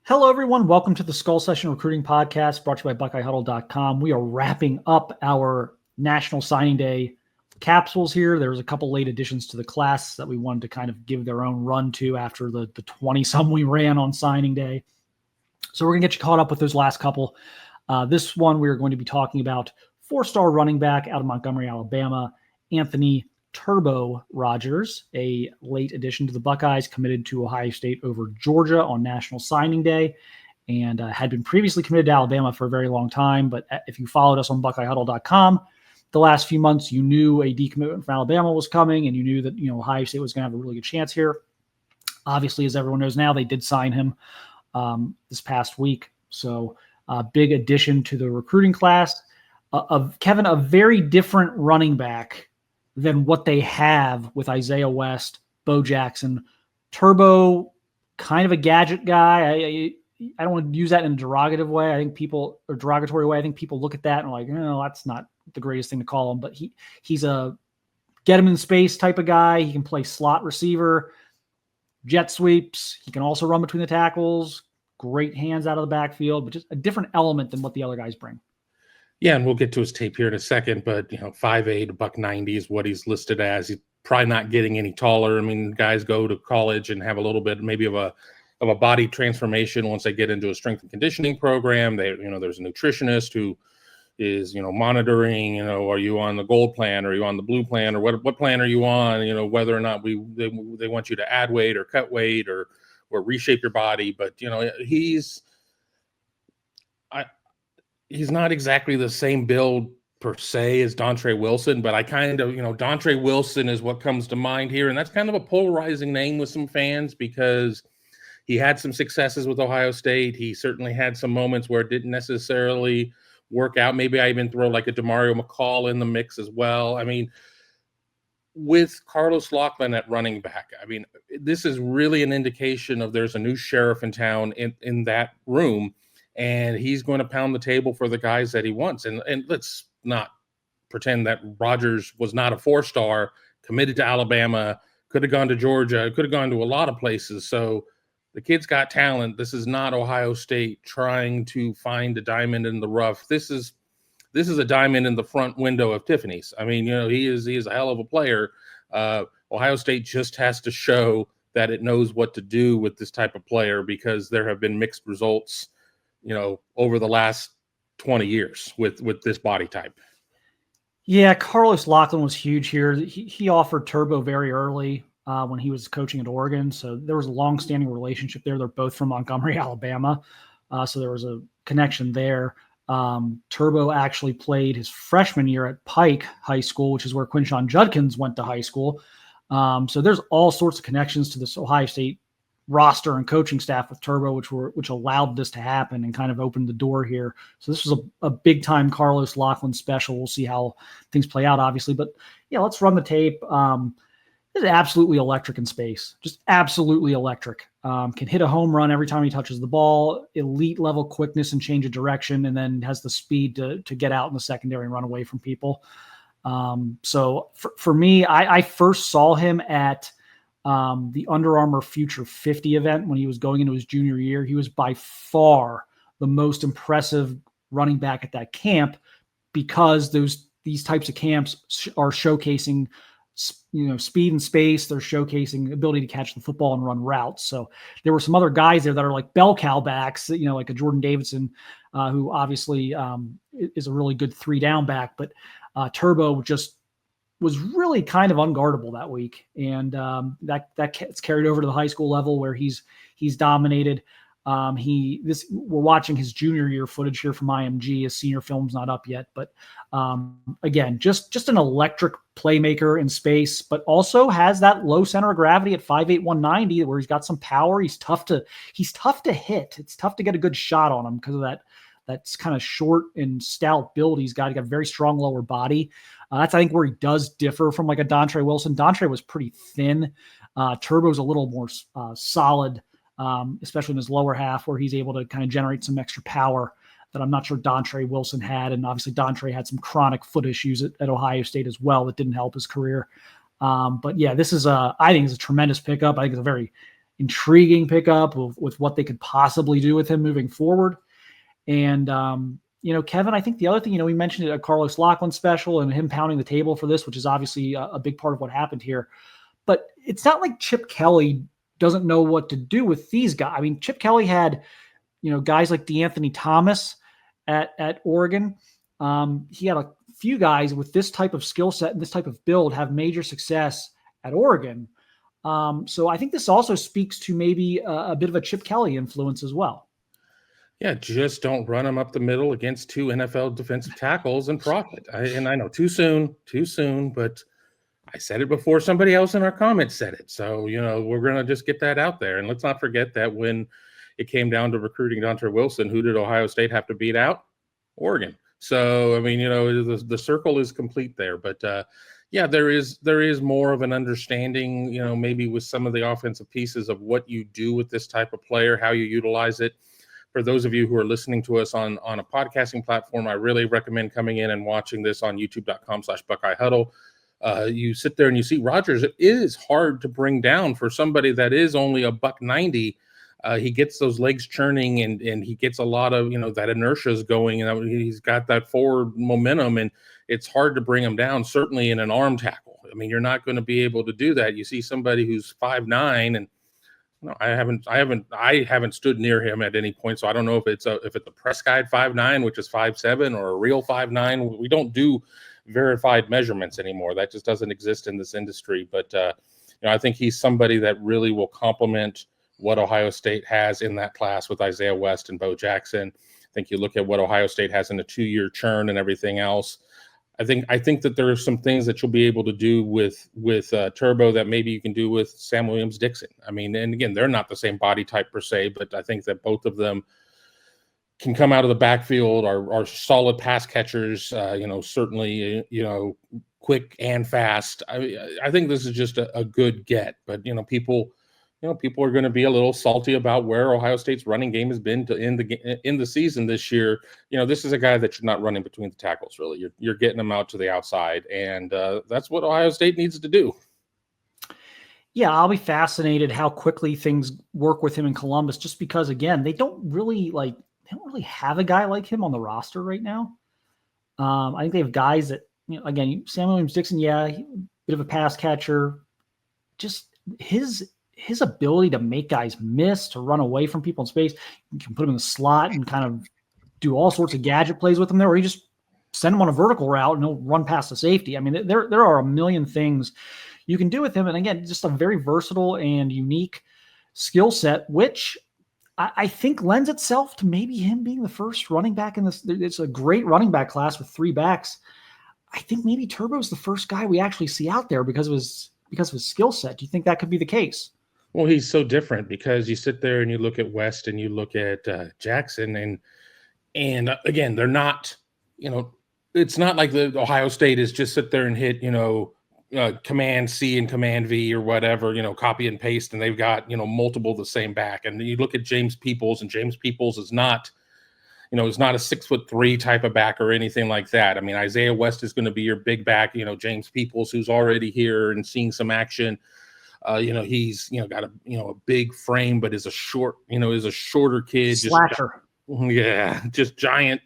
Hello, everyone. Welcome to the Skull Session Recruiting Podcast brought to you by BuckeyeHuddle.com. We are wrapping up our National Signing Day capsules here. There was a couple late additions to the class that we wanted to kind of give their own run to after the 20-some we ran on signing day. So we're going to get you caught up with those last couple. This one, we're going to be talking about four-star running back out of Montgomery, Alabama, Anthony Turbo Rogers, a late addition to the Buckeyes, committed to Ohio State over Georgia on National Signing Day, and had been previously committed to Alabama for a very long time. But if you followed us on BuckeyeHuddle.com the last few months, you knew a decommitment from Alabama was coming, and you knew that Ohio State was going to have a really good chance here. Obviously, as everyone knows now, they did sign him this past week. So big addition to the recruiting class. Kevin, a very different running back than what they have with Isaiah West, Bo Jackson. Turbo, kind of a gadget guy. I don't want to use that in a derogatory way. I think people look at that and are like, no, that's not the greatest thing to call him. But he's a get him in space type of guy. He can play slot receiver, jet sweeps. He can also run between the tackles. Great hands out of the backfield, but just a different element than what the other guys bring. Yeah, and we'll get to his tape here in a second, but 5'8", $190 is what he's listed as. He's probably not getting any taller. I mean, guys go to college and have a little bit maybe of a body transformation once they get into a strength and conditioning program. There's a nutritionist who is monitoring. Are you on the gold plan? Or are you on the blue plan? Or what plan are you on? Whether or not they want you to add weight or cut weight or reshape your body. But he's not exactly the same build per se as Dontre Wilson, but I kind of, Dontre Wilson is what comes to mind here. And that's kind of a polarizing name with some fans because he had some successes with Ohio State. He certainly had some moments where it didn't necessarily work out. Maybe I even throw like a Demario McCall in the mix as well. I mean, with Carlos Loughlin at running back, this is really an indication of there's a new sheriff in town in that room. And he's going to pound the table for the guys that he wants. And let's not pretend that Rogers was not a four-star, committed to Alabama, could have gone to Georgia, could have gone to a lot of places. So the kid's got talent. This is not Ohio State trying to find a diamond in the rough. This is a diamond in the front window of Tiffany's. He is a hell of a player. Ohio State just has to show that it knows what to do with this type of player because there have been mixed results over the last 20 years with this body type. Yeah, Carlos Loughlin was huge here. He offered Turbo very early when he was coaching at Oregon. So there was a long-standing relationship there. They're both from Montgomery, Alabama. So there was a connection there. Turbo actually played his freshman year at Pike High School, which is where Quinshon Judkins went to high school. So there's all sorts of connections to this Ohio State roster and coaching staff with Turbo, which allowed this to happen and kind of opened the door here. So this was a big time Carlos Loughlin special. We'll see how things play out, obviously. But yeah, let's run the tape. This is absolutely electric in space, just absolutely electric. Can hit a home run every time he touches the ball, elite level quickness and change of direction, and then has the speed to get out in the secondary and run away from people. So for me, I first saw him at the Under Armour Future 50 event when he was going into his junior year. He was by far the most impressive running back at that camp because these types of camps are showcasing speed and space. They're showcasing ability to catch the football and run routes. So there were some other guys there that are like bell cow backs, like a Jordan Davidson, who obviously is a really good 3-down back, but Turbo just was really kind of unguardable that week. And that gets carried over to the high school level where he's dominated. We're watching his junior year footage here from IMG. His senior film's not up yet, but again, just an electric playmaker in space, but also has that low center of gravity at 5'8", 190, where he's got some power. He's tough to hit. It's tough to get a good shot on him because of that's kind of short and stout build he's got. He got a very strong lower body. That's, I think, where he does differ from like a Dontre Wilson. Dontre was pretty thin. Turbo's a little more solid, especially in his lower half, where he's able to kind of generate some extra power that I'm not sure Dontre Wilson had. And obviously Dontre had some chronic foot issues at Ohio State as well that didn't help his career. But yeah, this is I think it's a tremendous pickup. I think it's a very intriguing pickup with what they could possibly do with him moving forward. And, Kevin, I think the other thing, we mentioned a Carlos Loughlin special and him pounding the table for this, which is obviously a big part of what happened here. But it's not like Chip Kelly doesn't know what to do with these guys. I mean, Chip Kelly had, guys like DeAnthony Thomas at Oregon. He had a few guys with this type of skill set and this type of build have major success at Oregon. So I think this also speaks to maybe a bit of a Chip Kelly influence as well. Yeah, just don't run them up the middle against two NFL defensive tackles and profit. I know too soon, but I said it before somebody else in our comments said it. So, we're going to just get that out there. And let's not forget that when it came down to recruiting Dontre Wilson, who did Ohio State have to beat out? Oregon. So, I mean, the circle is complete there. But, there is more of an understanding, maybe with some of the offensive pieces of what you do with this type of player, how you utilize it. For those of you who are listening to us on a podcasting platform, I really recommend coming in and watching this on youtube.com/BuckeyeHuddle. You sit there and you see Rodgers. It is hard to bring down for somebody that is only a $190. He gets those legs churning and he gets a lot of, that inertia is going, and he's got that forward momentum, and it's hard to bring him down, certainly in an arm tackle. I mean, you're not going to be able to do that. You see somebody who's 5'9", and I haven't stood near him at any point, so I don't know if it's a press guide 5'9", which is 5'7", or a real 5'9". We don't do verified measurements anymore. That just doesn't exist in this industry. But I think he's somebody that really will complement what Ohio State has in that class with Isaiah West and Bo Jackson. I think you look at what Ohio State has in a 2-year churn and everything else. I think that there are some things that you'll be able to do with Turbo that maybe you can do with Sam Williams-Dixon. I mean, and again, they're not the same body type per se, but I think that both of them can come out of the backfield, are solid pass catchers, certainly, quick and fast. I think this is just a good get, but, people are going to be a little salty about where Ohio State's running game has been in the season this year. This is a guy that you're not running between the tackles, really. You're getting him out to the outside, and that's what Ohio State needs to do. Yeah, I'll be fascinated how quickly things work with him in Columbus, just because, again, they don't really have a guy like him on the roster right now. I think they have guys that, again, Sam Williams-Dixon, bit of a pass catcher. Just his ability to make guys miss, to run away from people in space. You can put him in the slot and kind of do all sorts of gadget plays with him there, or you just send him on a vertical route and he'll run past the safety. I mean, there are a million things you can do with him. And again, just a very versatile and unique skill set, which I think lends itself to maybe him being the first running back in this. It's a great running back class with 3 backs. I think maybe Turbo's the first guy we actually see out there because of his skill set. Do you think that could be the case? Well, he's so different because you sit there and you look at West and you look at Jackson, and again, they're not, it's not like the Ohio State is just sit there and hit, Command C and Command V or whatever, copy and paste, and they've got, multiple the same back. And you look at James Peoples, and James Peoples is not, is not a 6'3" type of back or anything like that. I mean, Isaiah West is going to be your big back, James Peoples, who's already here and seeing some action. He's, got a big frame, but is a shorter kid. Slacker. Just giant,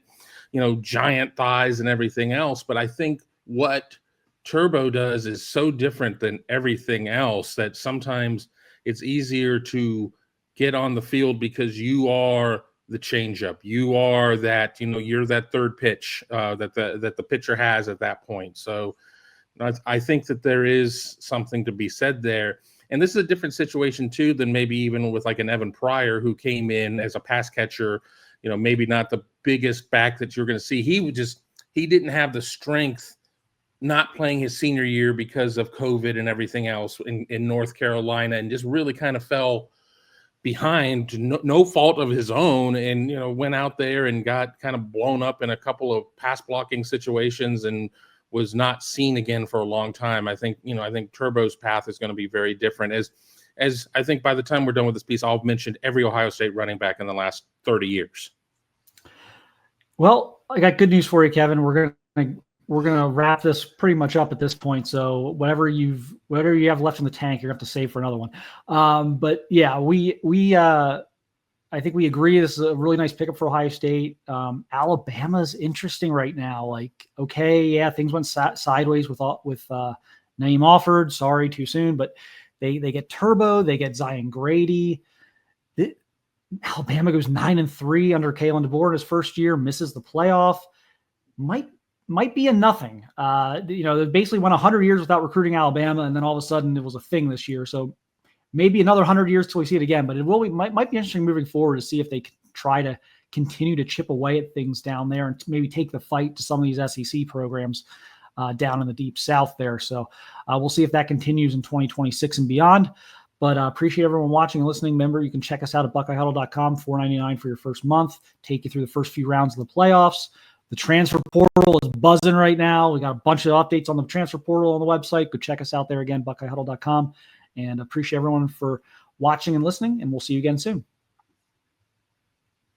giant thighs and everything else. But I think what Turbo does is so different than everything else that sometimes it's easier to get on the field because you are the changeup. You are that, you're that third pitch that the pitcher has at that point. So I think that there is something to be said there. And this is a different situation too than maybe even with like an Evan Pryor who came in as a pass catcher, maybe not the biggest back that you're going to see. He didn't have the strength not playing his senior year because of COVID and everything else in North Carolina, and just really kind of fell behind, no fault of his own, and went out there and got kind of blown up in a couple of pass blocking situations and was not seen again for a long time. I think Turbo's path is going to be very different. As I think by the time we're done with this piece, I'll mention every Ohio State running back in the last 30 years. Well, I got good news for you, Kevin. We're going to we're gonna wrap this pretty much up at this point. So whatever you have left in the tank, you're gonna have to save for another one. But yeah, I think we agree this is a really nice pickup for Ohio State. Alabama's interesting right now. Like, okay, yeah, things went sideways with Naeem Offord. Sorry, too soon, but they get Turbo, they get Zion Grady. Alabama goes 9-3 under Kalen DeBoer in his first year, misses the playoff. Might be a nothing. They basically went 100 years without recruiting Alabama, and then all of a sudden it was a thing this year. So maybe another 100 years till we see it again. But might be interesting moving forward to see if they can try to continue to chip away at things down there and maybe take the fight to some of these SEC programs down in the deep South there. So we'll see if that continues in 2026 and beyond. But appreciate everyone watching and listening. Remember, you can check us out at BuckeyeHuddle.com, $4.99 for your first month. Take you through the first few rounds of the playoffs. The transfer portal is buzzing right now. We got a bunch of updates on the transfer portal on the website. Go check us out there again, BuckeyeHuddle.com. And appreciate everyone for watching and listening, and we'll see you again soon.